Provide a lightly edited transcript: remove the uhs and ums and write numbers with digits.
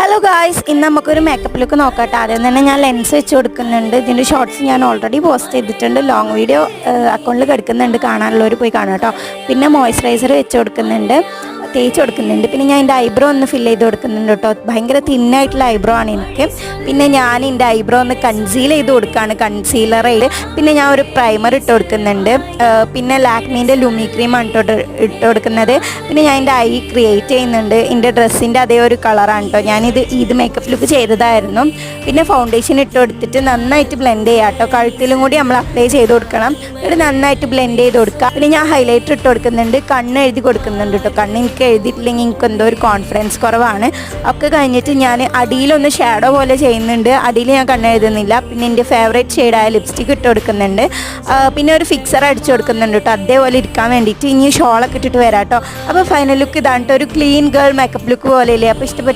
Hello guys, ഇന്ന് നമുക്കൊരു makeup look നോക്കട്ടെ. ആദ്യം തന്നെ ഞാൻ ലെൻസ് വെച്ച് കൊടുക്കുന്നുണ്ട്. ഇതിൻ്റെ ഷോർട്സ് ഞാൻ ഓൾറെഡി പോസ്റ്റ് ചെയ്തിട്ടുണ്ട്. ലോങ് വീഡിയോ അക്കൗണ്ടിൽ കിടക്കുന്നുണ്ട്, കാണാനുള്ളവർ പോയി കാണാം കേട്ടോ. പിന്നെ മോയ്സ്ചറൈസർ വെച്ച് കൊടുക്കുന്നുണ്ട്, തേച്ച് കൊടുക്കുന്നുണ്ട്. പിന്നെ ഞാൻ എൻ്റെ ഐബ്രോ ഒന്ന് ഫില്ല് ചെയ്ത് കൊടുക്കുന്നുണ്ട് കേട്ടോ. ഭയങ്കര തിന്നായിട്ടുള്ള ഐബ്രോ ആണ് എനിക്ക്. പിന്നെ ഞാൻ എൻ്റെ ഐബ്രോ ഒന്ന് കൺസീൽ ചെയ്ത് കൊടുക്കുകയാണ്, കൺസീലറായിട്ട്. പിന്നെ ഞാൻ ഒരു പ്രൈമർ ഇട്ട് കൊടുക്കുന്നുണ്ട്. പിന്നെ ലാക്മീൻ്റെ ലൂമി ക്രീമാണ് ഇട്ട് കൊടുക്കുന്നത്. പിന്നെ ഞാൻ എൻ്റെ ഐ ക്രിയേറ്റ് ചെയ്യുന്നുണ്ട്. എൻ്റെ ഡ്രസ്സിൻ്റെ അതേ ഒരു കളറാണ് കേട്ടോ. ഇത് മേക്കപ്പ് ലുക്ക് ചെയ്തതായിരുന്നു. പിന്നെ ഫൗണ്ടേഷൻ ഇട്ട് കൊടുത്തിട്ട് നന്നായിട്ട് ബ്ലെൻഡ് ചെയ്യാം കേട്ടോ. കഴുത്തിലും കൂടി നമ്മൾ അപ്ലൈ ചെയ്ത് കൊടുക്കണം. എന്നിട്ട് നന്നായിട്ട് ബ്ലെൻഡ് ചെയ്ത് കൊടുക്കുക. പിന്നെ ഞാൻ ഹൈലൈറ്റർ ഇട്ട് കൊടുക്കുന്നുണ്ട്, കണ്ണ് എഴുതി കൊടുക്കുന്നുണ്ട് കേട്ടോ. കണ്ണ് എനിക്ക് എഴുതിയിട്ടില്ലെങ്കിൽ എനിക്ക് എന്തോ ഒരു കോൺഫിഡൻസ് കുറവാണ്. ഒക്കെ കഴിഞ്ഞിട്ട് ഞാൻ അടിയിലൊന്ന് ഷാഡോ പോലെ ചെയ്യുന്നുണ്ട്. അടിയിൽ ഞാൻ കണ്ണ് എഴുതുന്നില്ല. പിന്നെ എൻ്റെ ഫേവറേറ്റ് ഷെയ്ഡായ ലിപ്സ്റ്റിക് ഇട്ട് കൊടുക്കുന്നുണ്ട്. പിന്നെ ഒരു ഫിക്സർ അടിച്ചു കൊടുക്കുന്നുണ്ട് കേട്ടോ, അതേപോലെ ഇരിക്കാൻ വേണ്ടിയിട്ട്. ഇനി ഷോളൊക്കെ ഇട്ടിട്ട് വരാം കേട്ടോ. അപ്പോൾ ഫൈനൽ ലുക്ക് ഇതാണ് കേട്ടോ, ഒരു ക്ലീൻ ഗേൾ മേക്കപ്പ് ലുക്ക് പോലെയല്ലേ. അപ്പോൾ ഇഷ്ടപ്പെട്ട